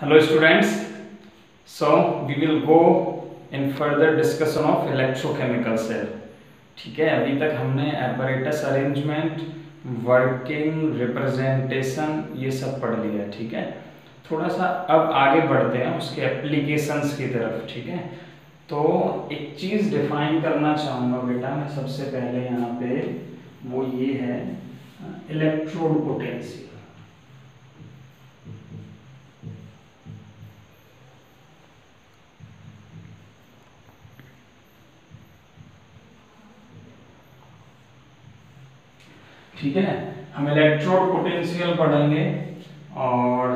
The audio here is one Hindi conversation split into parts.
Hello students, so we will go in further discussion of electrochemical cell. ठीक है, अभी तक हमने apparatus arrangement, working, representation ये सब पढ़ लिया. ठीक है, थोड़ा सा अब आगे बढ़ते हैं उसके एप्लीकेशंस की तरफ. ठीक है, तो एक चीज़ डिफाइन करना चाहूँगा बेटा मैं सबसे पहले यहाँ पे, वो ये है इलेक्ट्रोड पोटेंशियल. ठीक है, हम इलेक्ट्रोड पोटेंशियल पढ़ेंगे और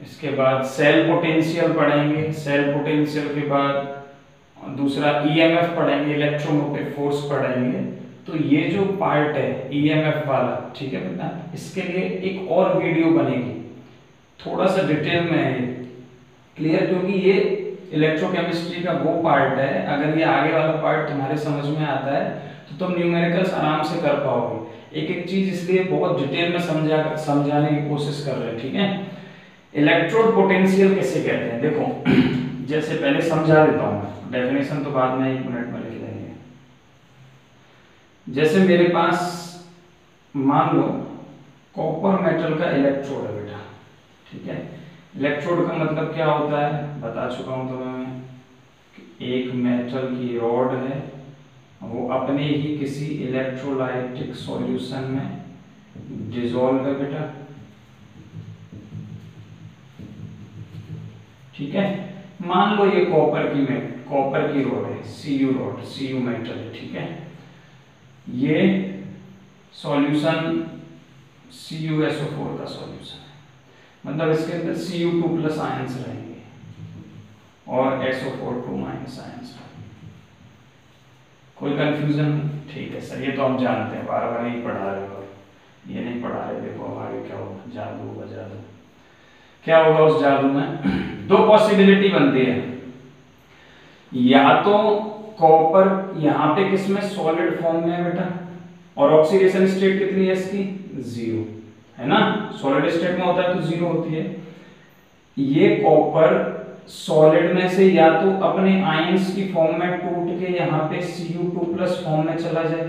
इसके बाद सेल पोटेंशियल पढ़ेंगे. सेल पोटेंशियल के बाद दूसरा ईएमएफ पढ़ेंगे, इलेक्ट्रोमोटिव फोर्स पढ़ेंगे. तो ये जो पार्ट है ईएमएफ वाला, ठीक है बेटा, इसके लिए एक और वीडियो बनेगी, थोड़ा सा डिटेल में है क्लियर, क्योंकि ये इलेक्ट्रोकेमिस्ट्री का वो पार्ट है. अगर ये आगे वाला पार्ट तुम्हारे समझ में आता है तो तुम न्यूमेरिकल्स आराम से कर पाओगे. एक एक चीज इसलिए बहुत डिटेल में समझाने की कोशिश कर रहे हैं. ठीक है, इलेक्ट्रोड पोटेंशियल किसे कहते हैं देखो, जैसे पहले समझा देता हूं मैं, डेफिनेशन तो बाद में 1 मिनट में लिख लेंगे. जैसे मेरे पास मान लो कॉपर मेटल का इलेक्ट्रोड है बेटा. ठीक है, इलेक्ट्रोड का मतलब क्या होता है बता चुका हूं तुम्हें मैं. एक मेटल की रॉड है, वो अपने ही किसी इलेक्ट्रोलाइटिक सॉल्यूशन में डिसॉल्व है बेटा. ठीक है, मान लो ये कॉपर की रॉड है, सीयू मेटल है. ठीक है, ये सॉल्यूशन CuSO4 का सॉल्यूशन है, मतलब इसके अंदर Cu2+ आयंस रहेंगे और SO4 2- आयंस रहेंगे. कोई कंफ्यूजन? ठीक है सर, ये तो हम जानते हैं, बार बार नहीं पढ़ा रहे हो, ये नहीं पढ़ा रहे. देखो आगे क्या होगा, जादू होगा. जादू क्या होगा उस जादू में? 2 पॉसिबिलिटी बनती है. या तो कॉपर यहाँ पे किसमें सॉलिड फॉर्म में है बेटा, और ऑक्सीडेशन स्टेट कितनी है इसकी? 0 है ना. सॉलिड स्टेट में होता है तो 0 होती है. ये कॉपर सॉलिड में से या तो अपने आयंस की फॉर्म में टूट के यहाँ पे Cu2+ फॉर्म में चला जाए.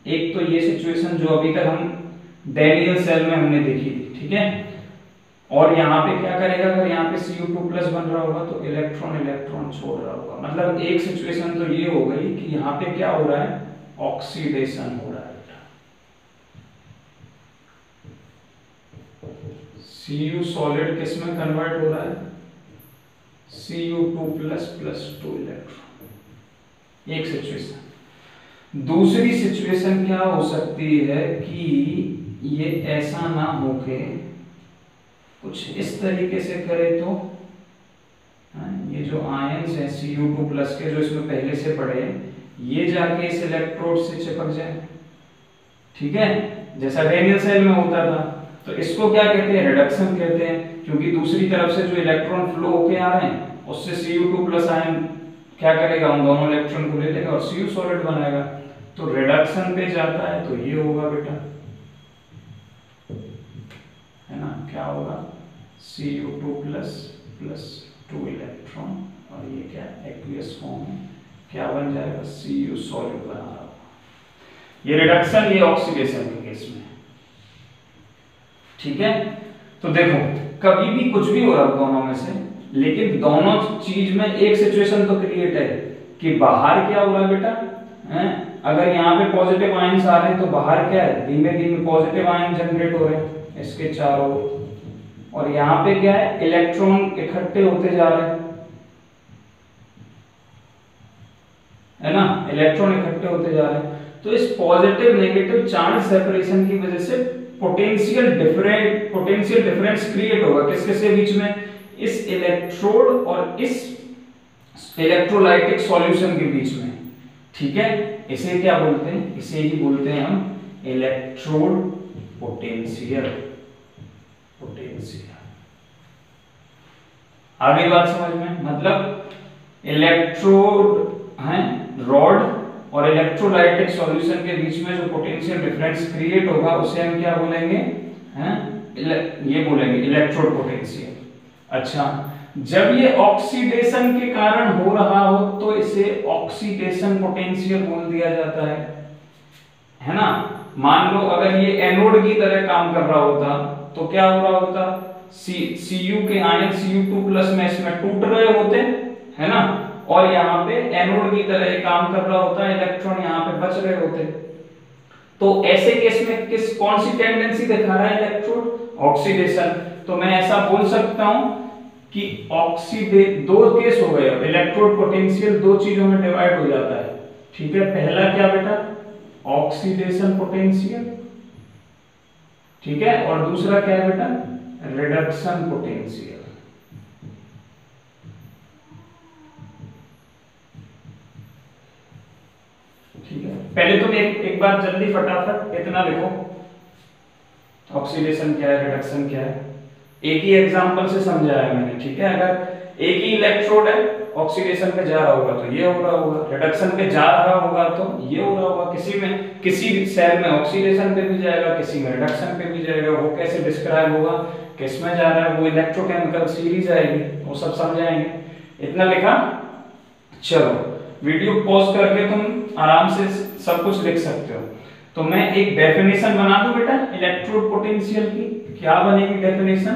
एक तो ये सिचुएशन जो अभी तक हम डैनियल सेल में हमने देखी थी. ठीक है, और यहाँ पे क्या करेगा, अगर यहाँ पे Cu2+ बन रहा होगा तो इलेक्ट्रॉन छोड़ रहा होगा. मतलब एक सिचुएशन तो ये हो गई कि यहाँ पे क्या हो रहा है, ऑक्सीडेशन हो रहा है. Cu सॉलिड किस में कन्वर्ट हो रहा है? Cu2+ + 2 electron. एक सिचुएशन. दूसरी सिचुएशन क्या हो सकती है कि ये ऐसा ना होके कुछ इस तरीके से करे तो ये जो आयंस है Cu2+ के जो इसमें पहले से पड़े हैं, ये जाके इस इलेक्ट्रोड से चिपक जाए. ठीक है, जैसा डैनियल सेल में होता था. तो इसको क्या कहते हैं? रिडक्शन कहते हैं, क्योंकि दूसरी तरफ से जो इलेक्ट्रॉन फ्लो होके आ रहे हैं उससे Cu2+ आयन क्या करेगा, उन दोनों इलेक्ट्रॉन को ले लेगा और Cu सॉलिड बनाएगा. तो रिडक्शन पे जाता है तो ये होगा बेटा, है ना. क्या होगा? Cu2+ + 2 इलेक्ट्रॉन, और ये क्या एक्वियस फॉर्म में क्या बन जाएगा, Cu सॉलिड बना रहा होगा. ये रिडक्शन, ये ऑक्सीडेशन के केस में. ठीक है, तो देखो कभी भी कुछ भी हो रहा है दोनों में से, लेकिन दोनों चीज में एक सिचुएशन तो क्रिएट है कि बाहर क्या हो रहा है बेटा, अगर यहाँ पे पॉजिटिव आयंस आ रहे हैं तो बाहर क्या है, धीमे धीमे पॉजिटिव आयन जनरेट हो रहे हैं इसके चारों, और यहाँ पे क्या है, इलेक्ट्रॉन इकट्ठे होते जा रहे हैं, है ना. इलेक्ट्रॉन इकट्ठे होते जा रहे हैं. तो इस पॉजिटिव नेगेटिव चार्ज सेपरेशन की वजह से पोटेंशियल डिफरेंस क्रिएट होगा. किसके बीच में? इस इलेक्ट्रोड और इस इलेक्ट्रोलाइटिक सॉल्यूशन के बीच में. ठीक है, इसे क्या बोलते हैं? इसे ही बोलते हैं हम इलेक्ट्रोड पोटेंशियल. आगे बात समझ में? मतलब इलेक्ट्रोड है, रॉड और इलेक्ट्रोलाइटिक सॉल्यूशन के बीच में जो पोटेंशियल डिफरेंस क्रिएट होगा उसे हम क्या बोलेंगे, हैं, ये बोलेंगे इलेक्ट्रोड पोटेंशियल। अच्छा, जब ये ऑक्सीडेशन के कारण हो रहा हो तो इसे ऑक्सीडेशन पोटेंशियल बोल दिया जाता है ना। मान लो अगर ये एनोड की तरह काम कर रहा होता तो क्या हो रहा होता, Cu के आयन Cu2+ में इसमें टूट रहे होते, है ना, और यहाँ पे एनोड की तरह काम कर रहा होता, इलेक्ट्रॉन यहाँ पे बच रहे होते। तो ऐसे केस में कौन सी टेंडेंसी दिखा रहा है इलेक्ट्रोड, ऑक्सीडेशन। तो मैं ऐसा बोल सकता हूं कि दो केस हो गए, इलेक्ट्रोड पोटेंशियल दो चीजों में डिवाइड हो जाता है, ठीक है। पहला क्या बेटा, ऑक्सीडेशन पोटेंशियल, ठीक है, और दूसरा क्या है बेटा, रिडक्शन पोटेंशियल। ठीक है, पहले तुम एक बार जल्दी फटाफट इतना लिखो, ऑक्सीडेशन क्या है, रिडक्शन क्या है। एक ही एग्जांपल से समझाया मैंने, ठीक है। अगर एक ही इलेक्ट्रोड है, ऑक्सीडेशन पे जा रहा होगा तो ये हो रहा होगा, रिडक्शन पे जा रहा होगा तो ये हो रहा होगा। किसी सेल में ऑक्सीडेशन पे भी जाएगा, किसी में रिडक्शन पे भी जाएगा। वो कैसे डिस्क्राइब होगा, किस में जा रहा है, वो इलेक्ट्रोकेमिकल सीरीज आएगी, वो सब समझाएंगे। इतना लिखा, चलो वीडियो पॉज करके तुम आराम से सब कुछ लिख सकते हो। तो मैं एक डेफिनेशन बना दूं बेटा इलेक्ट्रोड पोटेंशियल की। क्या बनेगी डेफिनेशन,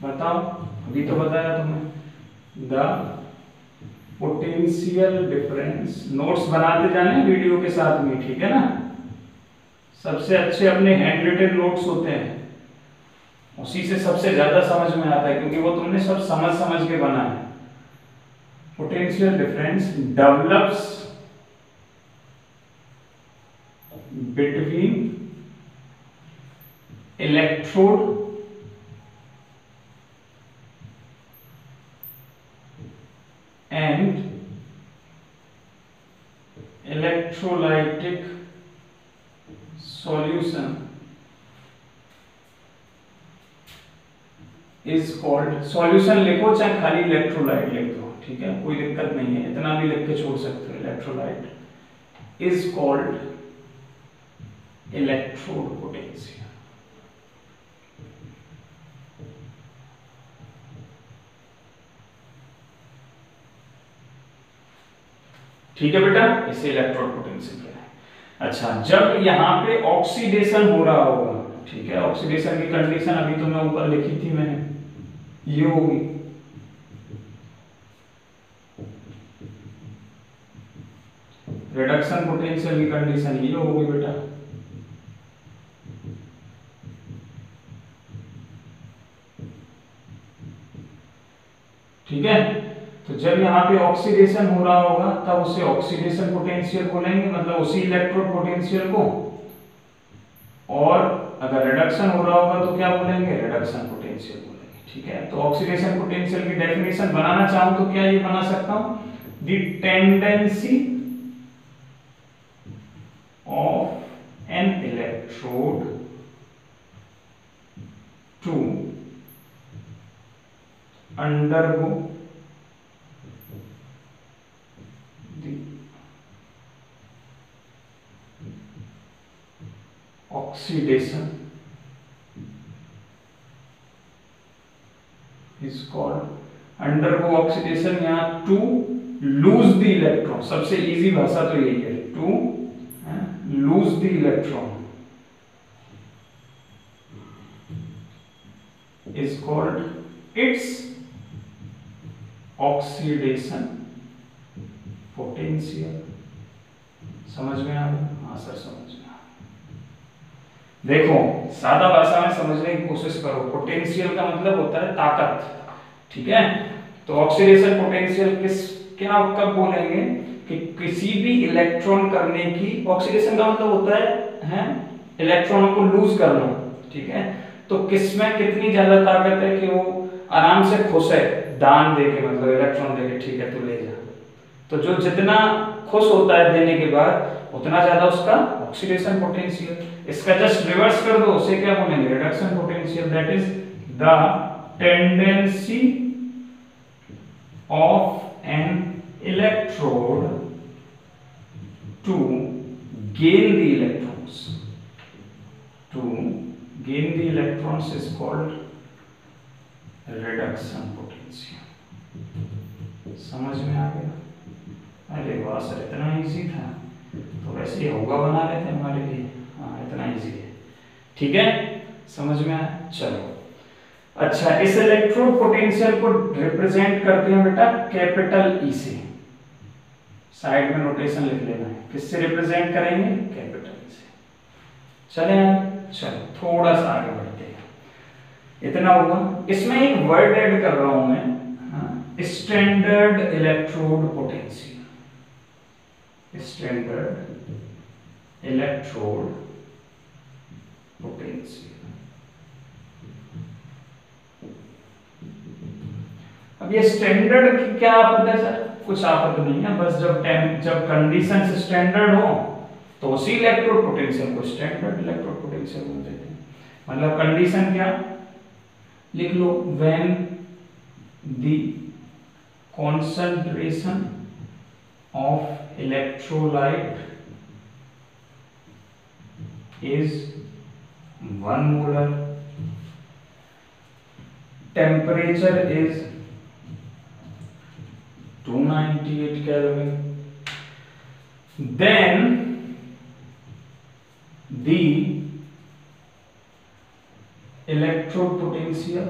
बताओ। अभी तो बताया तुम्हें, द पोटेंशियल डिफरेंस। नोट्स बनाते जाने वीडियो के साथ में, ठीक है ना। सबसे अच्छे अपने हैंड रिटन नोट्स होते हैं, उसी से सबसे ज्यादा समझ में आता है, क्योंकि वो तुमने सब समझ के बना है। Potential difference develops between electrode and electrolytic solution is called, solution लिखो चाहे खाली इलेक्ट्रोलाइट लिख दो, ठीक है, कोई दिक्कत नहीं है, इतना भी लिख के छोड़ सकते हो। Electrolyte is called electrode potential. ठीक है बेटा, इसे इलेक्ट्रोड पोटेंशियल कहते हैं। अच्छा, जब यहाँ पे ऑक्सीडेशन हो रहा होगा, ठीक है, ऑक्सीडेशन की कंडीशन अभी तो मैं ऊपर लिखी थी मैंने, ये होगी। रिडक्शन पोटेंशियल की कंडीशन ये होगी बेटा। ठीक है, तो जब यहाँ पे ऑक्सीडेशन हो रहा होगा तब उसे ऑक्सीडेशन पोटेंशियल बोलेंगे, मतलब उसी इलेक्ट्रोड पोटेंशियल को। और अगर रिडक्शन हो रहा होगा तो क्या बोलेंगे, रिडक्शन पोटेंशियल बोलेंगे। ठीक है, तो ऑक्सीडेशन पोटेंशियल की डेफिनेशन बनाना चाहूं तो क्या ये बना सकता हूं, the tendency of an electrode to undergo the oxidation is called, undergo oxidation यहाँ to lose the electron, सबसे इजी भाषा तो यही है, to lose the electron is called its oxidation potential। समझ में आ गया? हाँ सर समझ में आ। देखो सादा भाषा में समझने की कोशिश करो। पोटेंशियल का मतलब होता है ताकत, ठीक है। तो ऑक्सीडेशन पोटेंशियल क्या कब बोलेंगे कि किसी भी इलेक्ट्रॉन करने की, ऑक्सीडेशन का मतलब होता है इलेक्ट्रॉनों को लूज करना, ठीक है। तो किसमें कितनी ज्यादा ताकत है कि वो आराम से खुश है, दान देके, मतलब इलेक्ट्रॉन देके, ठीक है तू ले जा। तो जो जितना खुश होता है देने के बाद उतना ज्यादा उसका ऑक्सीडेशन पोटेंशियल। इसका जस्ट रिवर्स कर दो, उसे क्या बोलेंगे, reduction potential. That is the tendency of an electrode to gain the electrons, to gain the electrons is called reduction potential। समझ में आ गया? अरे वाह सर, इतना इजी था। तो वैसे ही होगा बना रहे थे हमारे लिए। हाँ, इतना इजी है। ठीक है, समझ में आया? चलो अच्छा, इस इलेक्ट्रोड पोटेंशियल को रिप्रेजेंट करते हैं बेटा कैपिटल ई से। साइड में नोटेशन लिख लेना है, किससे रिप्रेजेंट करेंगे? कैपिटल ई से। चले चलो थोड़ा सा आगे बढ़ते हैं। इतना होगा। इसमें एक वर्ड ऐड कर रहा हूं मैं, standard electrode potential. Standard electrode potential. अब ये स्टैंडर्ड की क्या आपत्ति है सर? कुछ आपत्ति नहीं है, बस जब कंडीशंस स्टैंडर्ड हो तो उसी इलेक्ट्रोड पोटेंशियल को स्टैंडर्ड इलेक्ट्रोड पोटेंशियल बोलते हैं। मतलब कंडीशन क्या लिख लो? When the concentration of electrolyte is 1 molar, temperature is 298 Kelvin, then the electrode potential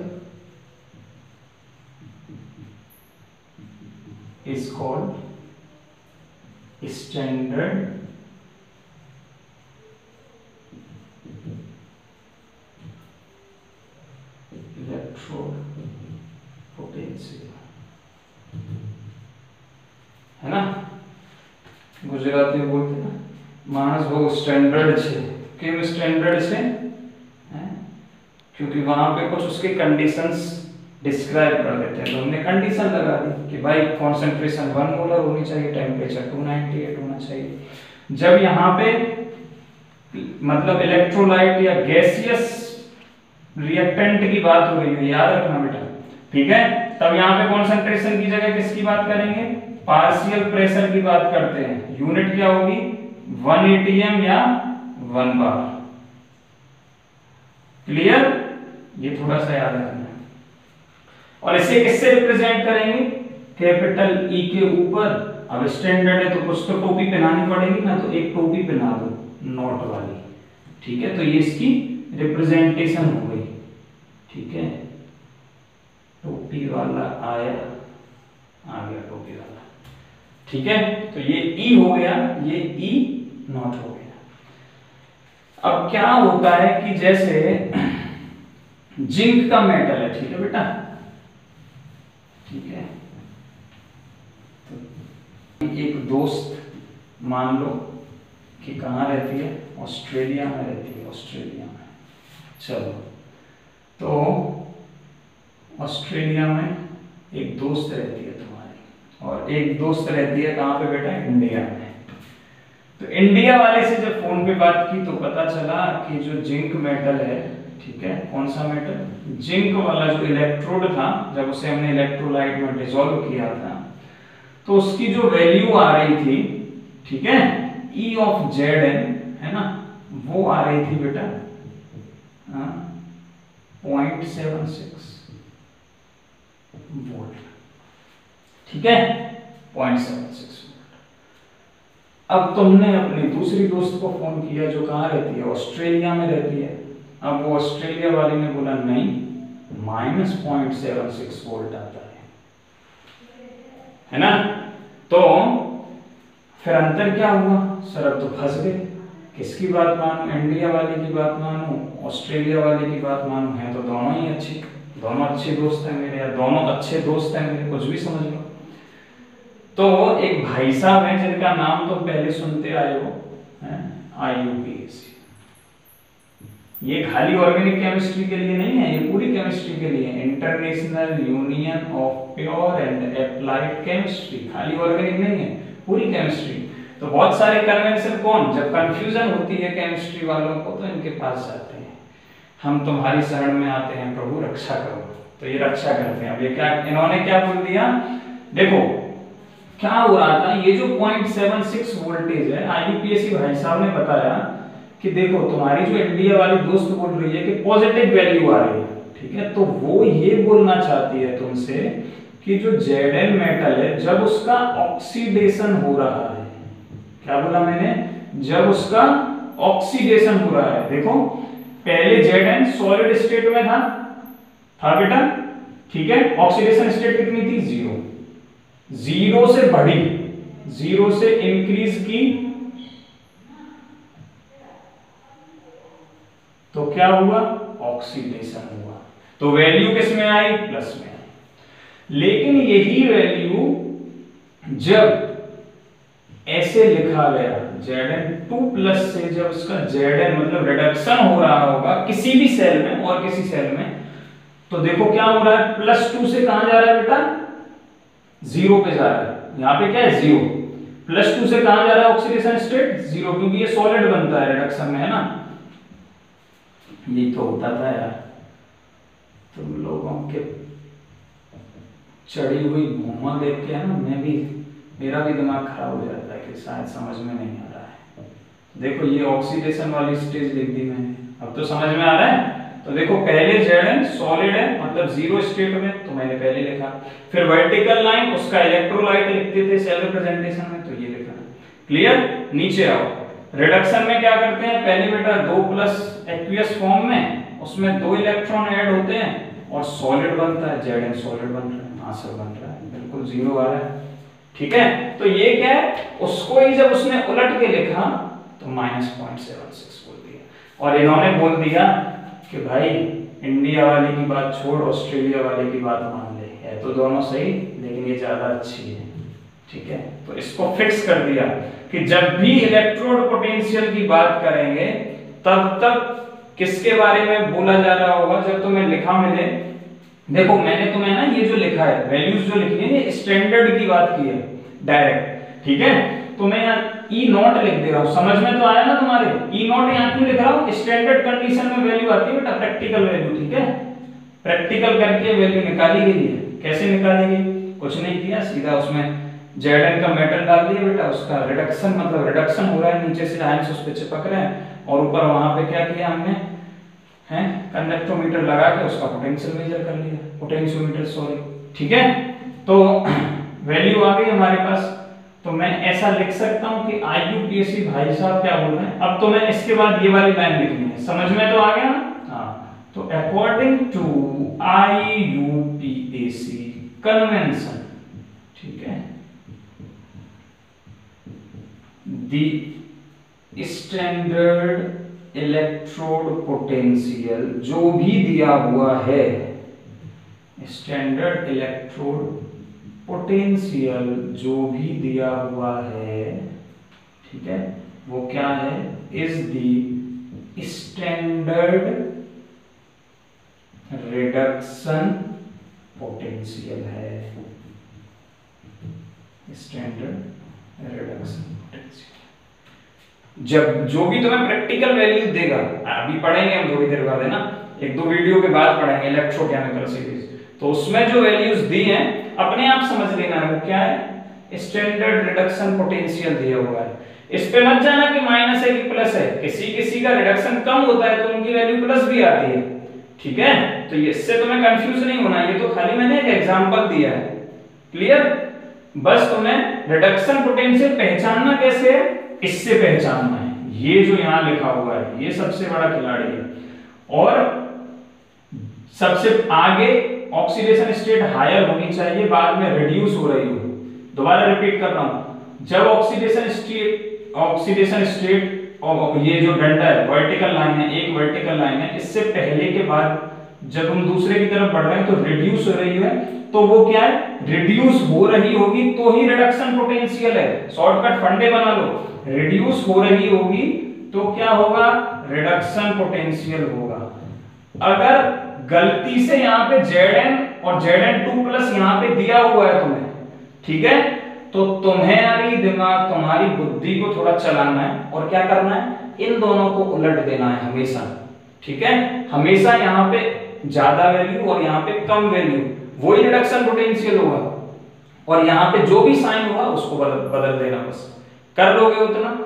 is called standard electrode potential, है ना? गुजराती में बोलते हैं मानस वो स्टैंडर्ड छे। क्यों स्टैंडर्ड छे? क्योंकि वहां पे कुछ उसके कंडीशंस डिस्क्राइब कर देते हैं, तो हमने कंडीशन लगा दी कि भाई कॉन्सेंट्रेशन 1 मोलर होनी चाहिए, टेम्परेचर 298 होना चाहिए। जब यहाँ पे मतलब इलेक्ट्रोलाइट या गैसियस रिएक्टेंट की बात हो रही है, याद रखना बेटा, ठीक है? तब यहाँ पे कॉन्सेंट्रेशन की जगह किसकी बात करेंगे? पार्शियल प्रेशर की बात करते हैं। यूनिट क्या होगी? 1 atm या 1 बार। क्लियर? ये थोड़ा सा याद रखना। और इसे किससे रिप्रेजेंट करेंगे? कैपिटल ई के ऊपर। अब स्टैंडर्ड है तो कुछ तो टोपी पहनानी पड़ेगी ना, तो एक टोपी पहना दो नोट वाली। ठीक है, तो ये इसकी रिप्रेजेंटेशन हो गई। ठीक है, टोपी वाला आया, आ गया टोपी वाला। ठीक है, तो ये ई हो गया, ये ई नॉट हो गया। अब क्या होता है कि जैसे जिंक का मेटल है, ठीक है बेटा, ठीक है, तो एक दोस्त मान लो कि कहाँ रहती है? ऑस्ट्रेलिया में रहती है, ऑस्ट्रेलिया में। चलो, तो ऑस्ट्रेलिया में एक दोस्त रहती है तुम्हारी, और एक दोस्त रहती है कहाँ पे बेटा? इंडिया में। तो इंडिया वाले से जब फोन पे बात की तो पता चला कि जो जिंक मेटल है, ठीक है, कौन सा मेटल? जिंक वाला जो इलेक्ट्रोड था, जब उसे हमने इलेक्ट्रोलाइट में डिसॉल्व किया था, तो उसकी जो वैल्यू आ रही थी, ठीक है, E of Zn, है ना, वो आ रही थी बेटा 0.76 वोल्ट। ठीक है, 0.76 वोल्ट। अब तुमने अपनी दूसरी दोस्त को फोन किया जो कहाँ रहती है? ऑस्ट्रेलिया में रहती है। अब वो ऑस्ट्रेलिया वाली ने बोला नहीं, -0.76 वोल्ट आता है ना? तो फिर अंतर क्या हुआ? सर अब तो फंस गए, किसकी बात मानूं? इंडिया वाले की बात मानूं, ऑस्ट्रेलिया वाले की बात मानूं? है तो दोनों ही अच्छी, दोनों अच्छे दोस्त हैं मेरे, या दोनों अच्छे दोस्त हैं मेरे, कुछ भी समझ लो। तो एक भाई साहब हैं जिनका नाम तो पहले सुनते आए हो, IUPAC। ये खाली ऑर्गेनिक केमिस्ट्री के लिए नहीं है, ये पूरी केमिस्ट्री के लिए, international union of pure and applied chemistry. खाली ऑर्गेनिक नहीं है, पूरी केमिस्ट्री। तो बहुत सारे कन्वेंशन कौन, जब कंफ्यूजन होती है केमिस्ट्री वालों को, तो इनके पास जाते हैं, हम तुम्हारी शरण में आते हैं प्रभु, रक्षा करो। तो ये रक्षा करते हैं। अब ये क्या, इन्होंने क्या बोल दिया? देखो क्या हो रहा था, ये जो 0.76 वोल्टेज है, IUPAC भाई साहब ने बताया कि देखो तुम्हारी जो इंडिया वाली दोस्त बोल रही है कि पॉजिटिव वैल्यू आ रही है, ठीक है, तो वो ये बोलना चाहती है तुमसे कि जो Zn मेटल है जब उसका ऑक्सीडेशन हो रहा है, क्या बोला मैंने, जब उसका ऑक्सीडेशन हो रहा है, देखो पहले Zn सॉलिड स्टेट में था बेटा, ठीक है, ऑक्सीडेशन स्टेट कितनी थी, 0, 0 से बढ़ी, 0 से इंक्रीज की, तो क्या हुआ, ऑक्सीडेशन हुआ, तो वैल्यू किस में आई, प्लस में आई। लेकिन यही वैल्यू जब ऐसे लिखा गया Zn2+ से जब उसका Zn मतलब रिडक्शन हो रहा होगा किसी भी सेल में और किसी सेल में, तो देखो क्या हो रहा है, +2 से कहां जा रहा है बेटा, 0 पे जा रहा है, यहां पे क्या है 0, +2 से कहां जा रहा है, ऑक्सीडेशन स्टेट 0, क्योंकि ये सॉलिड बनता है रिडक्शन में, है ना। ये तो होता था यार, तुम लोगों के चढ़ी हुई मुंह देख के, है ना, मेरा भी दिमाग खराब हो जाता है कि शायद समझ में नहीं आ रहा है। देखो ये ऑक्सीडेशन वाली स्टेज लिख दी मैंने, अब तो समझ में आ रहा है। तो देखो पहले Zn सॉलिड है मतलब 0 स्टेट में, तो मैंने पहले लिखा, फिर वर्टिकल लाइन उसका इलेक्ट्रोलाइट लिखते थे सेल रिप्रेजेंटेशन में, तो ये लिखा, क्लियर। नीचे आओ, रिडक्शन में क्या करते हैं, पहले बेटा 2+ एक्वियस फॉर्म में उसमें 2 इलेक्ट्रॉन ऐड होते हैं और सॉलिड बनता है, Zn सॉलिड बन रहा है, आंसर बन रहा है, बिल्कुल 0 आ रहा है, ठीक है। तो ये क्या है, उसको ही जब उसने उलट के लिखा तो -0.76 बोल दिया, और इन्होंने बोल दिया कि भाई इंडिया वाले की बात छोड़, ऑस्ट्रेलिया वाले की बात मान ले, है तो दोनों सही लेकिन ये ज्यादा अच्छी है, ठीक है। तो इसको फिक्स कर दिया कि जब भी इलेक्ट्रोड पोटेंशियल की बात करेंगे तब तक किसके बारे में बोला जा रहा होगा, जब तुम्हें लिखा मिले, देखो मैंने तुम्हें ना ये जो लिखा है वैल्यूज जो लिखी है ये स्टैंडर्ड की बात की है डायरेक्ट, ठीक है। तो मैं यहाँ E0 लिख दे रहा हूँ, समझ में तो आया ना तुम्हारे, E0 यहाँ क्यों लिख रहा हूँ, स्टैंडर्ड कंडीशन में वैल्यू आती है बेटा, प्रैक्टिकल वैल्यू, ठीक है, प्रैक्टिकल करके वैल्यू निकाली गई है। कैसे निकाली गई, कुछ नहीं किया, सीधा उसमें Zn का मेटल डाल दिया बेटा, उसका रिडक्शन मतलब रिडक्शन हो रहा है, नीचे से आयंस उस पे चिपक रहे हैं, और ऊपर वहां पे क्या किया हमने, हैं, कंडक्टोमीटर लगा के उसका पोटेंशियल मेजर कर लिया, पोटेंशियोमीटर सॉरी, ठीक है। तो वैल्यू आ गई हमारे पास, तो मैं ऐसा लिख सकता हूं कि IUPAC भाई साहब क्या बोल रहे हैं। अब तो मैं इसके बाद ये वाली लाइन लिखनी है, समझ में तो आ गया ना, हाँ। तो अकॉर्डिंग टू IUPAC कन्वेंशन, ठीक है, द स्टैंडर्ड इलेक्ट्रोड पोटेंशियल जो भी दिया हुआ है, स्टैंडर्ड इलेक्ट्रोड पोटेंशियल जो भी दिया हुआ है, ठीक है, वो क्या है, is the standard reduction potential है, स्टैंडर्ड रिडक्शन पोटेंशियल। जब जो भी तुम्हें प्रैक्टिकल वैल्यू देगा, अभी पढ़ेंगे हम थोड़ी देर बाद, है ना, 1-2 वीडियो के बाद पढ़ेंगे इलेक्ट्रोकेमिकल सीरीज, तो उसमें जो वैल्यूज दी हैं अपने आप समझ लेना है वो क्या है, स्टैंडर्ड रिडक्शन पोटेंशियल दिया हुआ है। इस पे मत जाना कि माइनस है कि प्लस है, किसी किसी का रिडक्शन कम होता है तो उनकी वैल्यू प्लस भी आती है, ठीक है। तो इससे तुम्हें कंफ्यूज नहीं होना, ये तो खाली मैंने एक एग्जांपल दिया है, क्लियर। बस तुम्हें रिडक्शन पोटेंशियल पहचानना कैसे है, इससे पहचानना है, ये जो यहाँ लिखा हुआ है ये सबसे बड़ा खिलाड़ी है, और सबसे आगे ऑक्सीडेशन स्टेट हायर होनी चाहिए, बाद में रिड्यूस हो रही हो। दोबारा रिपीट कर रहा हूं, जब ऑक्सीडेशन स्टेट और ये जो डंडा है वर्टिकल लाइन है, एक वर्टिकल लाइन है, इससे पहले के बाद जब हम दूसरे की तरफ बढ़ रहे हैं तो रिड्यूस हो रही है, तो वो क्या है, रिड्यूस हो रही होगी तो ही रिडक्शन पोटेंशियल है। शॉर्टकट फंडे बना लो, रिड्यूस हो रही होगी तो क्या होगा, रिडक्शन पोटेंशियल होगा। अगर गलती से यहाँ पे Zn और Zn2+ यहाँ पे दिया हुआ है तुम्हें, ठीक है, तो तुम्हारी दिमाग तुम्हारी बुद्धि को थोड़ा चलाना है और क्या करना है, इन दोनों को उलट देना है हमेशा, ठीक है। हमेशा यहाँ पे ज्यादा वैल्यू और यहाँ पे कम वैल्यू, वही रिडक्शन पोटेंशियल होगा, और यहाँ पे जो भी साइन होगा उसको बदल देना, बस कर लोगे उतना,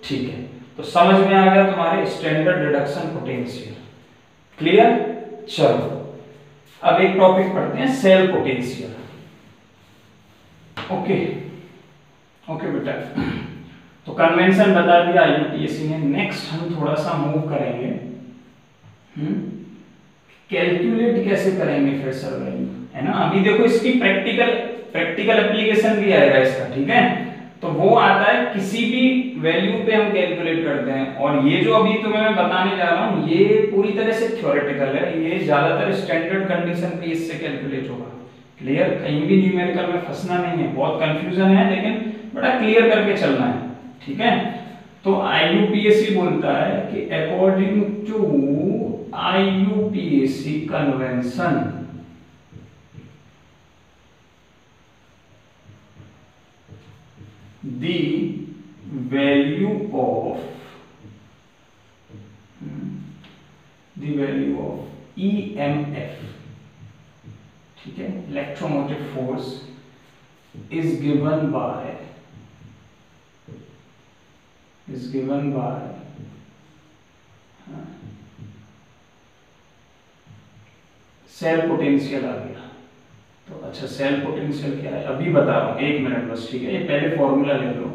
ठीक है। तो समझ में आ गया तुम्हारे स्टैंडर्ड रिडक्शन पोटेंशियल। क्लियर? चलो अब एक टॉपिक पढ़ते हैं, सेल पोटेंशियल। ओके ओके बेटा, तो कन्वेंशन बता दिया यूपीएससी ने। नेक्स्ट हम थोड़ा सा मूव करेंगे, कैलकुलेट कैसे करेंगे फ्रेशर वैल्यू, है ना। अभी देखो इसकी प्रैक्टिकल एप्लीकेशन भी आएगा इसका, ठीक है। तो वो आता है किसी भी वैल्यू पे हम कैलकुलेट करते हैं, और ये जो अभी तुम्हें मैं बताने जा रहा हूँ ये पूरी तरह से थ्योरेटिकल है, ये ज्यादातर स्टैंडर्ड कंडीशन पे इससे कैलकुलेट होगा। क्लियर? कहीं भी न्यूमेरिकल में फंसना नहीं है, बहुत कंफ्यूजन है लेकिन बड़ा क्लियर करके चलना है, ठीक है। तो IUPAC बोलता है कि according to IUPAC convention, the value of EMF, ठीक है, electromotive force is given by cell potential आ गया। तो अच्छा सेल पोटेंशियल क्या है अभी बता रहा हूँ, 1 मिनट बस, ठीक है। ये पहले फॉर्मूला ले लो,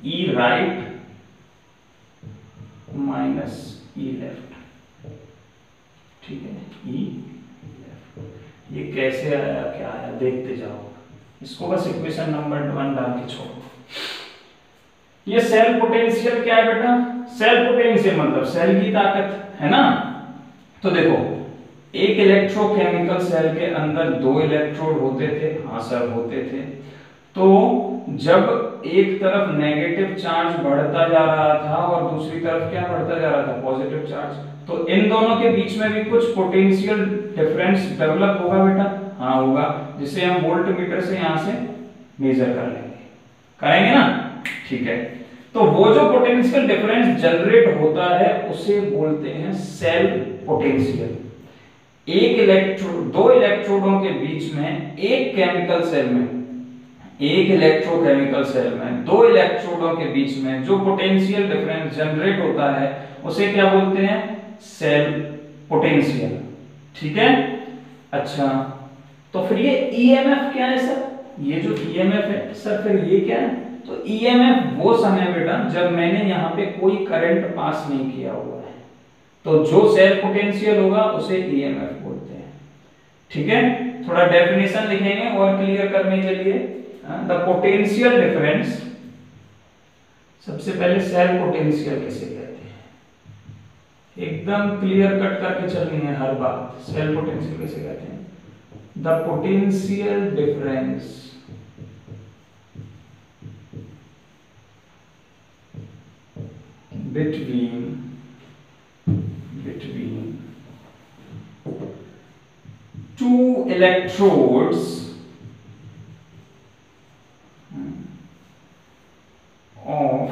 E right minus E left, ठीक है, E लेफ्ट। ये कैसे आया क्या आया देखते जाओ, इसको बस इक्वेशन नंबर 1 डाल के छोड़ो। ये सेल पोटेंशियल क्या है बेटा? सेल पोटेंशियल मतलब सेल की ताकत, है ना। तो देखो एक इलेक्ट्रोकेमिकल सेल के अंदर 2 इलेक्ट्रोड होते थे, हाँ सर होते थे। तो जब एक तरफ नेगेटिव चार्ज बढ़ता जा रहा था और दूसरी तरफ क्या बढ़ता जा रहा था? Positive charge. तो इन दोनों के बीच में भी कुछ पोटेंशियल डिफरेंस डेवलप होगा बेटा, हाँ होगा, जिसे हम वोल्ट मीटर से यहां से मेजर कर लेंगे, करेंगे ना, ठीक है। तो वो जो पोटेंशियल डिफरेंस जनरेट होता है उसे बोलते हैं सेल पोटेंशियल। एक इलेक्ट्रोड, 2 इलेक्ट्रोडों के बीच में एक केमिकल सेल में, एक इलेक्ट्रोकेमिकल सेल में 2 इलेक्ट्रोडों के बीच में जो पोटेंशियल डिफरेंस जनरेट होता है उसे क्या बोलते हैं? सेल पोटेंशियल, ठीक है। अच्छा तो फिर ये EMF क्या है सर? ये जो EMF है सर फिर ये क्या है? तो EMF वो समय बेटा जब मैंने यहाँ पे कोई करंट पास नहीं किया हुआ है, तो जो सेल पोटेंशियल होगा उसे EMF बोलते हैं, ठीक है। थोड़ा डेफिनेशन लिखेंगे और क्लियर करने के लिए। द पोटेंशियल डिफरेंस, सबसे पहले सेल पोटेंशियल किसे कहते हैं, एकदम क्लियर कट करके चलनी है हर बात। सेल पोटेंशियल किसे कहते हैं? The potential difference between 2 electrodes of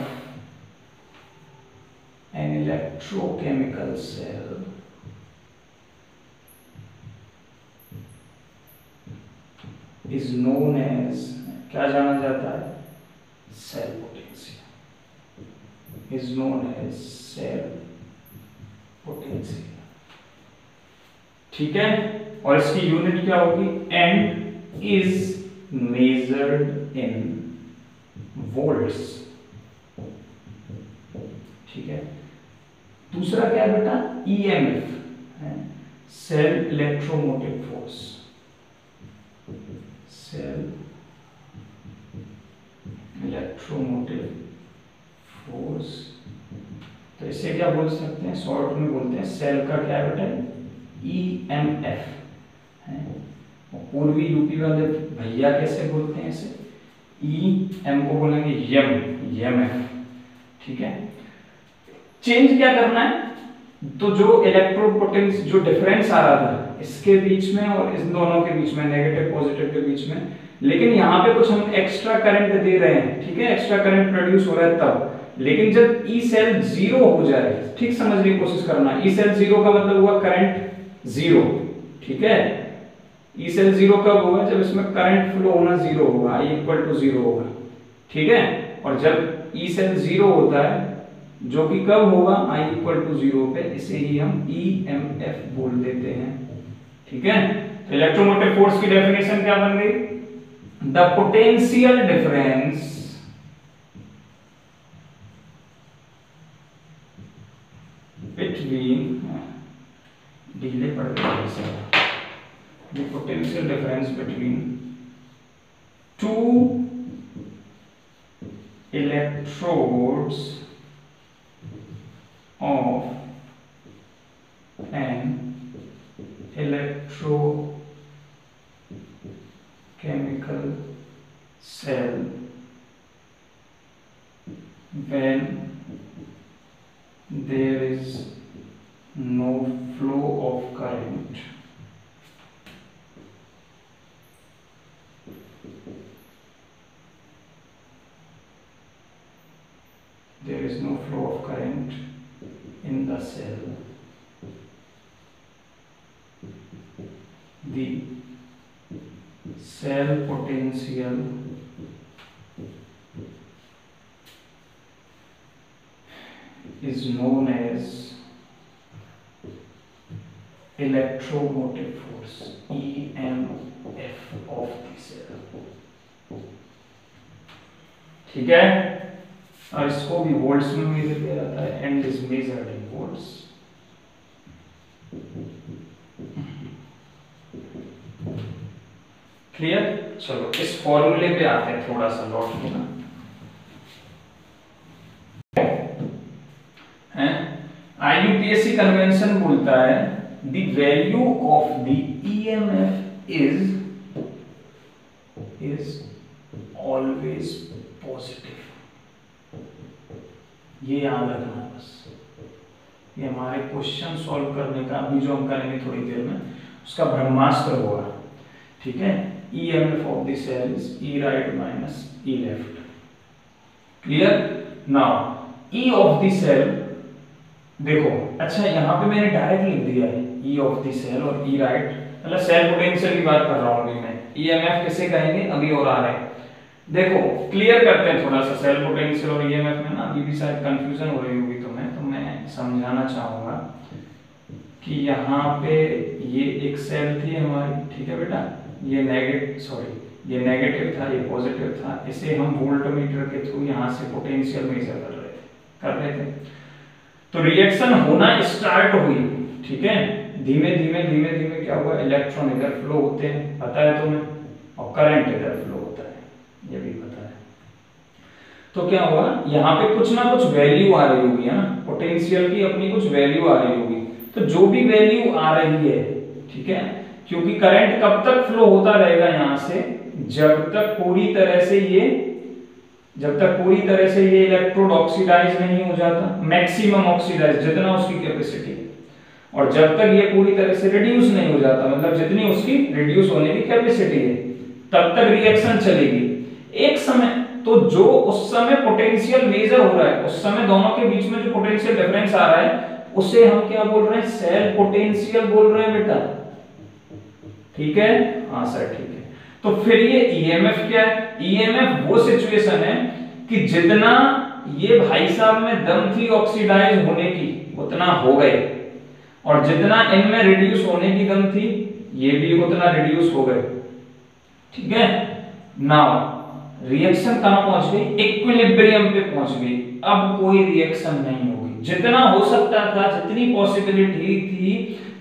an electrochemical cell is known as, क्या जाना जाता है? Cell potential is known as cell potential, ठीक है। और इसकी यूनिट क्या होगी? And is measured in volts, ठीक है। दूसरा क्या है बेटा? EMF है, cell electromotive force, cell electromotive force. तो इसे क्या बोल सकते हैं? शॉर्ट में बोलते हैं सेल का क्या है बेटा? EMF है। और पूर्वी यूपी वाले भैया कैसे बोलते हैं इसे? EM को बोलेंगे EMF, ठीक है। चेंज क्या करना है? तो जो इलेक्ट्रोपोटेंस जो डिफरेंस आ रहा था इसके बीच में और इन दोनों के बीच में, नेगेटिव पॉजिटिव के बीच में, लेकिन यहाँ पे कुछ हम एक्स्ट्रा करंट दे रहे हैं, ठीक है, एक्स्ट्रा करंट प्रोड्यूस हो रहा है तब। लेकिन जब E सेल 0 हो जाए, ठीक समझने की कोशिश करना, E सेल 0 का मतलब हुआ करंट 0, ठीक है। E सेल 0 कब होगा? जब इसमें करंट फ्लो होना 0 होगा, I = 0 होगा, ठीक है। और जब E सेल 0 होता है जो कि कब होगा I इक्वल टू 0 पे, इसे ही हम EMF बोल देते हैं। ठीक है, तो इलेक्ट्रोमोटिव फोर्स की डेफिनेशन क्या बन गई? द पोटेंशियल डिफरेंस बिटवीन, ढीले पड़ गए, the potential difference between two electrodes of an electrochemical cell when there is no flow of current in the cell, the cell potential is known as electromotive force, EMF of the cell। ठीक है, और इसको भी वोल्ट्स में मेजर किया जाता है, and is measured in volts. Clear? चलो इस फॉर्मूले पे आते हैं, थोड़ा सा लौट के ना, IUPAC कन्वेंशन बोलता है the value of the EMF is always positive. ये याद रखना बस, ये हमारे क्वेश्चन सॉल्व करने का अभी जो हम करेंगे थोड़ी देर में, उसका ब्रह्मास्त्र होगा। ठीक है, EMF of the cell is E right minus E left. Clear? Now E of the cell देखो, अच्छा यहाँ पे मैंने डायरेक्ट लिख दिया है E ऑफ द सेल और E राइट, मतलब सेल पोटेंशियल की बात कर रहा हूँ अभी मैं। EMF किसे कहेंगे अभी और आ रहे हैं। देखो क्लियर करते हैं थोड़ा सा, सेल पोटेंशियल और EMF में ना अभी भी शायद कंफ्यूजन हो रही होगी तुम्हें, तो मैं समझाना चाहूंगा कि यहाँ पे ये एक सेल थी हमारी, ठीक है बेटा, ये ये नेगेटिव था, ये पॉजिटिव था, इसे हम वोल्टमीटर के थ्रू यहाँ से पोटेंशियल मेजर कर रहे थे। तो रिएक्शन होना स्टार्ट हुई, ठीक है, धीमे धीमे धीमे धीमे क्या हुआ, इलेक्ट्रॉन इधर फ्लो होते हैं, पता है तुम्हें, और करंट इधर फ्लो होता है, ये भी पता है। तो क्या हुआ, यहाँ पे कुछ ना कुछ वैल्यू आ रही होगी, है ना, पोटेंशियल की अपनी कुछ वैल्यू आ रही होगी। तो जो भी वैल्यू आ रही है, ठीक है, क्योंकि करंट कब तक फ्लो होता रहेगा यहाँ से, जब तक पूरी तरह से ये इलेक्ट्रोड ऑक्सीडाइज नहीं हो जाता, मैक्सिमम ऑक्सीडाइज जितना उसकी कैपेसिटी, और जब तक ये पूरी तरह से रिड्यूस नहीं हो जाता, मतलब जितनी उसकी रिड्यूस होने की कैपेसिटी है, तब तक रिएक्शन चलेगी। एक समय तो जो उस समय पोटेंशियल मेजर हो रहा है, उस समय दोनों के बीच में जो पोटेंशियल डिफरेंस आ रहा है, उसे हम क्या बोल रहे हैं, सेल पोटेंशियल बोल रहे हैं बेटा। ठीक है, हाँ सर ठीक है। तो फिर ये EMF क्या है, EMF वो सिचुएशन है कि जितना ये भाई साहब में दम थी ऑक्सीडाइज होने की उतना हो गए, और जितना इनमें रिड्यूस होने की दम थी ये भी उतना रिड्यूस हो गए। ठीक है, नाउ रिएक्शन कहां पहुंच गई, इक्विलिब्रियम पे पहुंच गई। अब कोई रिएक्शन नहीं होगी, जितना हो सकता था, जितनी पॉसिबिलिटी थी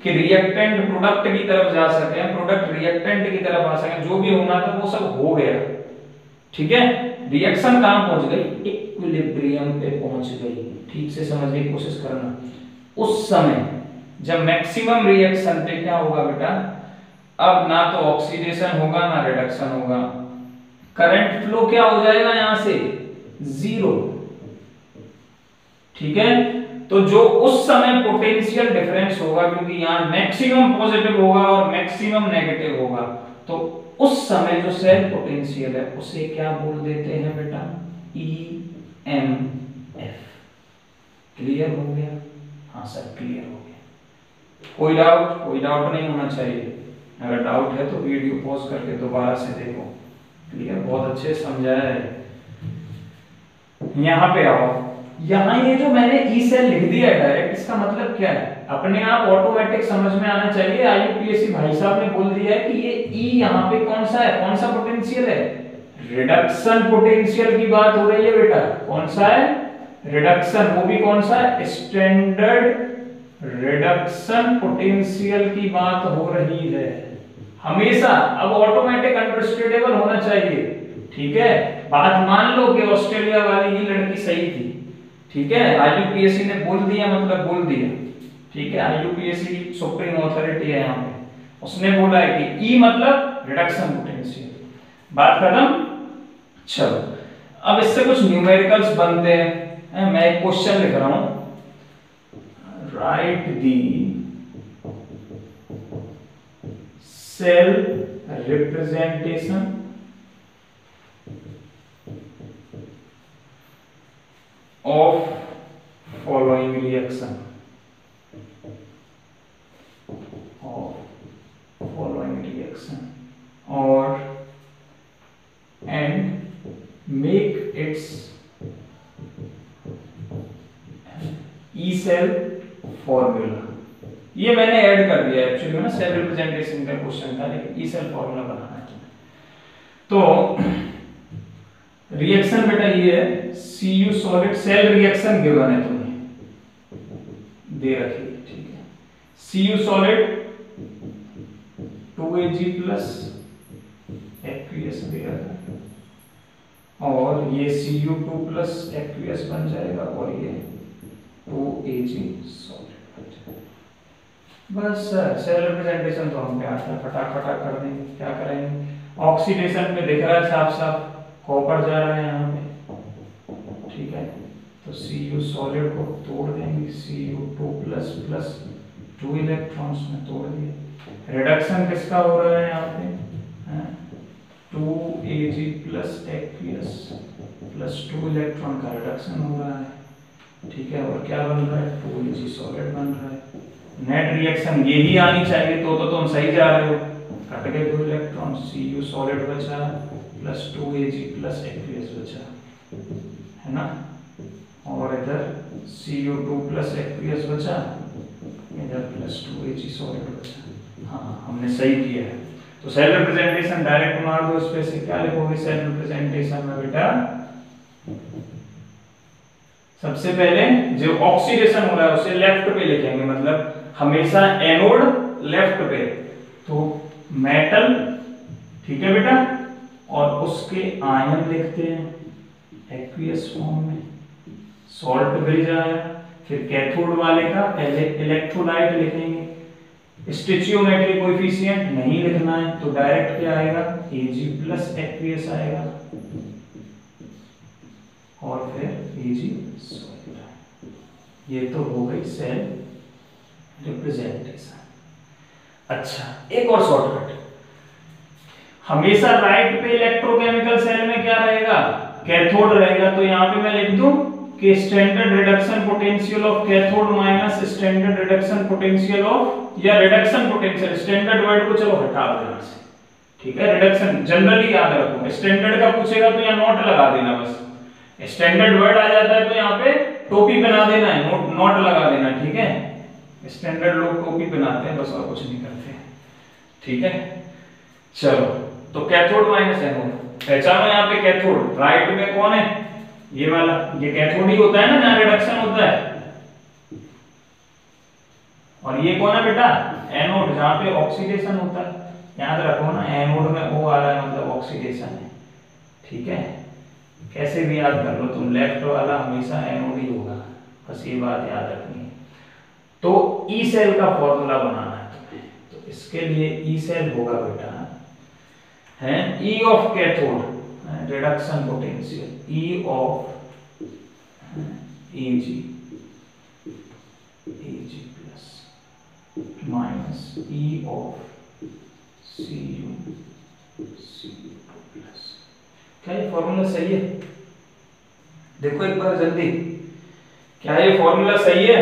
कि रिएक्टेंट प्रोडक्ट की तरफ जा सके, प्रोडक्ट रिएक्टेंट की तरफ आ सके, जो भी होना था वो सब हो गया। ठीक है, रिएक्शन कहां पहुंच गई, इक्विलिब्रियम पे पहुंच गई। ठीक से समझने की कोशिश करना, उस समय जब मैक्सिमम रिएक्शन पे क्या होगा बेटा, अब ना तो ऑक्सीडेशन होगा ना रिडक्शन होगा, करंट फ्लो क्या हो जाएगा यहां से, जीरो। ठीक है, तो जो उस समय पोटेंशियल डिफरेंस होगा, क्योंकि यहां मैक्सिमम पॉजिटिव होगा और मैक्सिमम नेगेटिव होगा, तो उस समय जो सेल पोटेंशियल है उसे क्या बोल देते हैं बेटा, EMF। क्लियर हो गया? हाँ सर क्लियर हो गया। कोई डाउट नहीं होना चाहिए, अगर डाउट है तो वीडियो पॉज करके दोबारा से देखो। क्लियर, बहुत अच्छे समझाया है। यहां पे आओ, यहाँ ये जो मैंने ई सेल लिख दिया है डायरेक्ट, इसका मतलब क्या है? अपने आप ऑटोमेटिक समझ में आना चाहिए। आईयूपीएससी भाई साहब ने बोल दिया है कि ये ई यहाँ पे कौन सा है, कौन सा पोटेंशियल है? रिडक्शन पोटेंशियल की बात हो रही है बेटा। कौन सा है? रिडक्शन। वो भी कौन सा है? स्टैंडर्ड रिडक्शन पोटेंशियल की बात हो रही है हमेशा। अब ऑटोमेटिक अंडरस्टैंडेबल होना चाहिए, ठीक है? बात मान लो कि ऑस्ट्रेलिया वाली ही लड़की सही थी, ठीक है? आईयूपीएससी ने बोल दिया मतलब बोल दिया, ठीक है? आईयूपीएससी की सुप्रीम अथॉरिटी है यहाँ पे, उसने बोला है कि ई मतलब रिडक्शन पोटेंशियल, बात खत्म। चलो अब इससे कुछ न्यूमेरिकल्स बनते हैं। मैं एक क्वेश्चन लिख रहा हूं, write the cell representation of following reaction or and make its E cell formula। ये मैंने ऐड कर दिया एक्चुअली ना, सेल रिप्रेजेंटेशन का क्वेश्चन था लेकिन ई सेल फॉर्मूला बनाना है तो रिएक्शन बेटा ये है Cu solid, cell reaction given है तुम्हें दे रखी है, ठीक है? Cu solid 2Ag plus aqueous दे रखा है और ये Cu2 प्लस एक्वियस बन जाएगा और ये 2Ag सॉलिड बन जाएगा। बस सेल रिप्रेजेंटेशन तो हम पे आता है, फटाफट कर देंगे। क्या करेंगे? ऑक्सीडेशन में दिख रहा है साफ साफ कॉपर जा रहा है यहाँ पे, ठीक है? तो Cu सॉलिड को तोड़ देंगे, Cu2 प्लस प्लस 2 इलेक्ट्रॉन्स में तोड़ दिए। रिडक्शन किसका हो रहा है यहाँ पे? 2Ag plus aqueous plus 2 electron का रिडक्शन हो रहा है, ठीक है? और क्या बन रहा है? 2Ag सॉलिड बन रहा है। नेट रिएक्शन यही आनी चाहिए तो तुम सही जा रहे हो। कट गए 2 इलेक्ट्रॉन, Cu सॉलिड बचा प्लस 2Ag प्लस एक्वियस बचा, है ना? और इधर Cu2 प्लस एक्वियस बचा, इधर प्लस 2Ag सॉलिड बचा। हाँ हमने सही किया है। तो सेल रिप्रेजेंटेशन डायरेक्ट मार दो इस पे से। क्या लिखोगे सेल रिप्रेजेंटेशन में बेटा? सबसे पहले जो ऑक्सीडेशन हो रहा है उसे लेफ्ट पे लिखेंगे, मतलब हमेशा एनोड लेफ्ट पे, तो मेटल, ठीक है बेटा? और उसके आयन लिखते हैं एक्वियस फॉर्म में, सॉल्ट भेज आया। फिर कैथोड वाले का पहले इलेक्ट्रोलाइट लिखेंगे, स्टिचियोमेट्रिक कोएफिशिएंट नहीं लिखना है तो डायरेक्ट क्या आएगा? Ag प्लस एक्वियस आएगा और फिर Ag सॉलिड। ये तो हो गई सेल रिप्रेजेंटेशन। अच्छा एक और शॉर्टकट, हमेशा राइट पे इलेक्ट्रोकेमिकल सेल में क्या रहेगा? कैथोड रहेगा। तो यहाँ पे मैं लिख दूं कि standard reduction potential of cathode minus standard reduction potential of, या रिडक्शन पोटेंशियल, स्टैंडर्ड वर्ड को चलो हटा दो यहाँ से, ठीक है? रिडक्शन जनरली याद रखो, स्टैंडर्ड का पूछेगा तो यहाँ नोट लगा देना, बस स्टैंडर्ड वर्ड आ जाता है तो यहाँ पे टोपी पहना देना है, नोट लगा देना, ठीक है? स्टैंडर्ड लोग टोपी पहनाते हैं बस, और कुछ नहीं करते, ठीक है? चलो तो कैथोड माइनस एनोड पहचानो। यहाँ पे कैथोड राइट में कौन है? ये वाला, ये कैथोड ही होता है ना जहाँ रिडक्शन होता है। और ये कौन है बेटा? एनोड, जहाँ पे ऑक्सीडेशन होता है। याद रखो ना, एनोड में O आ रहा है मतलब ऑक्सीडेशन है, ठीक है? कैसे भी याद कर लो तुम, लेफ्ट वाला हमेशा एनोड ही होगा, बस ये बात याद रखनी है। तो ई सेल का फॉर्मूला बनाना है तुम्हें, तो इसके लिए ई सेल होगा बेटा है E of cathode reduction potential, E of Ag plus minus E of Cu plus. क्या ये फॉर्मूला सही है? देखो एक बार जल्दी, क्या ये फॉर्मूला सही है?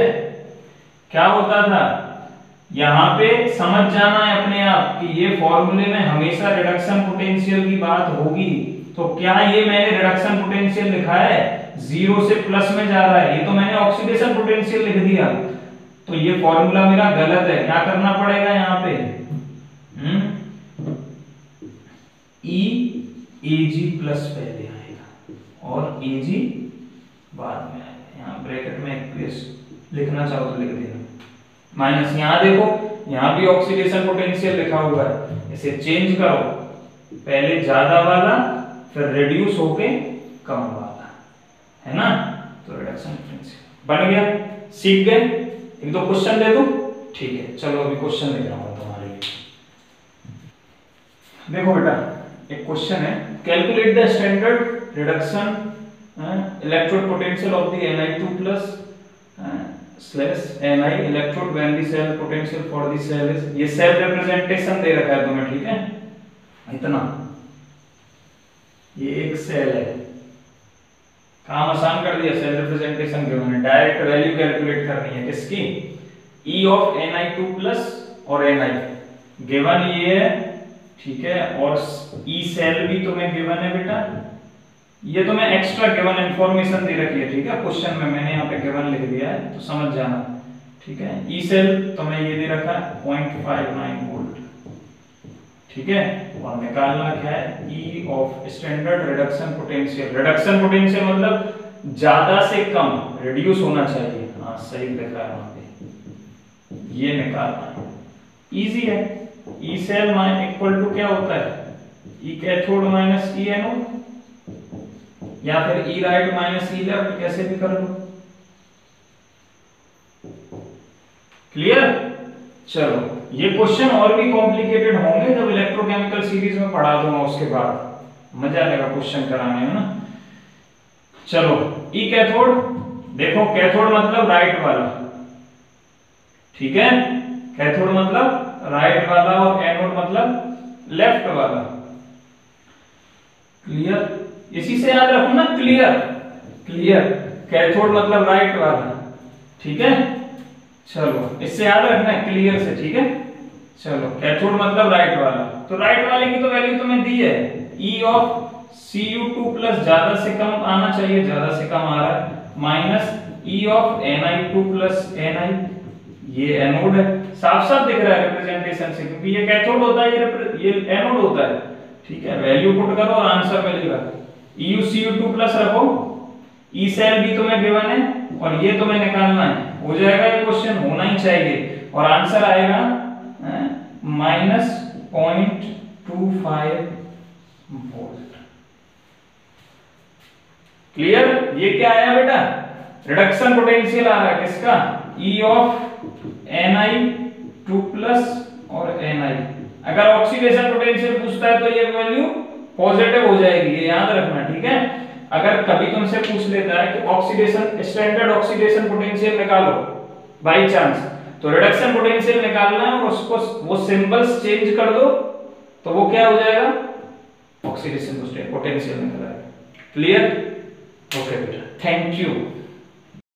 क्या होता था यहाँ पे, समझ जाना है अपने आप कि ये फॉर्मूले में हमेशा रिडक्शन पोटेंशियल की बात होगी। तो क्या ये मैंने रिडक्शन पोटेंशियल लिखा है? 0 से प्लस में जा रहा है, ये तो मैंने ऑक्सीडेशन पोटेंशियल लिख दिया, तो ये फॉर्मूला मेरा गलत है। क्या करना पड़ेगा यहाँ पे, ई एजी प्लस पहले आएगा और एजी बाद में आएगा। यहाँ ब्रैकेट में एक प्लेस लिखना चाहो तो लिख देना, माइनस। यहाँ देखो, यहाँ भी ऑक्सीडेशन पोटेंशियल लिखा हुआ है, इसे चेंज करो, पहले ज्यादा वाला फिर रिड्यूस होके कम वाला, है ना। तो रिडक्शन पोटेंशियल बन गया। सीख गए? एक दो क्वेश्चन दे दूं? ठीक है, चलो अभी क्वेश्चन लिख रहा हूं तुम्हारे लिए। देखो बेटा, एक क्वेश्चन है, calculate the standard reduction electrode potential of the Ni2+ / Ni electrode when the cell potential for the cell is, ये सेल रिप्रेजेंटेशन दे रखा है तुम्हें, ठीक है, इतना, ये एक सेल है, काम आसान कर दिया, सेल रिप्रेजेंटेशन के मैंने डायरेक्ट वैल्यू कैलकुलेट करनी है किसकी, E ऑफ Ni2+ और Ni गिवन ये है, ठीक है, और E सेल भी तुम्हें गिवन है बेटा, ये तुम्हें एक्स्ट्रा गिवन इंफॉर्मेशन दे रखी है, ठीक है, क्वेश्चन में मैंने यहाँ पे गिवन लिख दिया है तो समझ जाना, ठीक है। E सेल तुम्हें ये दे रखा है 0.59 वोल्ट, ठीक है, और निकालना क्या है, E of standard reduction potential. Reduction potential मतलब ज्यादा से कम, रिड्यूस होना चाहिए, हाँ सही लिखा है वहां पे, ये निकालना है, इजी है। E सेल इक्वल टू क्या होता है, E cathode minus E anode, या फिर E right minus E left, कैसे भी कर लो, क्लियर। चलो, ये क्वेश्चन और भी कॉम्प्लिकेटेड होंगे जब इलेक्ट्रोकेमिकल सीरीज में पढ़ा दूंगा, उसके बाद मजा आएगा क्वेश्चन कराने में ना। चलो, E कैथोड, देखो कैथोड मतलब राइट वाला, ठीक है, कैथोड मतलब राइट वाला, और एनोड मतलब लेफ्ट वाला, क्लियर। इसी से याद रखो ना, क्लियर, क्लियर, कैथोड मतलब राइट वाला, ठीक है। चलो, इससे याद रखना है, क्लियर से, ठीक है। चलो, कैथोड मतलब राइट वाला, तो राइट वाले की तो वैल्यू तुम्हें दी है, E ऑफ Cu2+ ज्यादा से कम आना चाहिए, ज्यादा से कम आ रहा है, minus E of Ni2+ Ni, ये एनोड है, साफ साफ दिख रहा है रिप्रेजेंटेशन से, क्योंकि ये कैथोड होता है, ये एनोड होता है, ठीक है। वैल्यू पुट करो और आंसर मिलेगा, Cu2+ रखो, E सेल भी तुम्हें गिवन है, और ये तुम्हें निकालना है, हो जाएगा, ये क्वेश्चन होना ही चाहिए, और आंसर आएगा -0.25 वोल्ट, क्लियर। ये क्या आया बेटा, रिडक्शन पोटेंशियल आ रहा है किसका, E ऑफ Ni2+ और Ni। अगर ऑक्सीडेशन पोटेंशियल पूछता है तो ये वैल्यू पॉजिटिव हो जाएगी, ये याद रखना, ठीक है। अगर कभी तुमसे पूछ लेता है कि ऑक्सीडेशन स्टैंडर्ड ऑक्सीडेशन पोटेंशियल निकालो बाय चांस, तो रिडक्शन पोटेंशियल निकालना है और उसको वो सिंबल्स चेंज कर दो तो वो क्या हो जाएगा, ऑक्सीडेशन पोटेंशियल निकल आएगा, क्लियर। ओके बेटा, थैंक यू।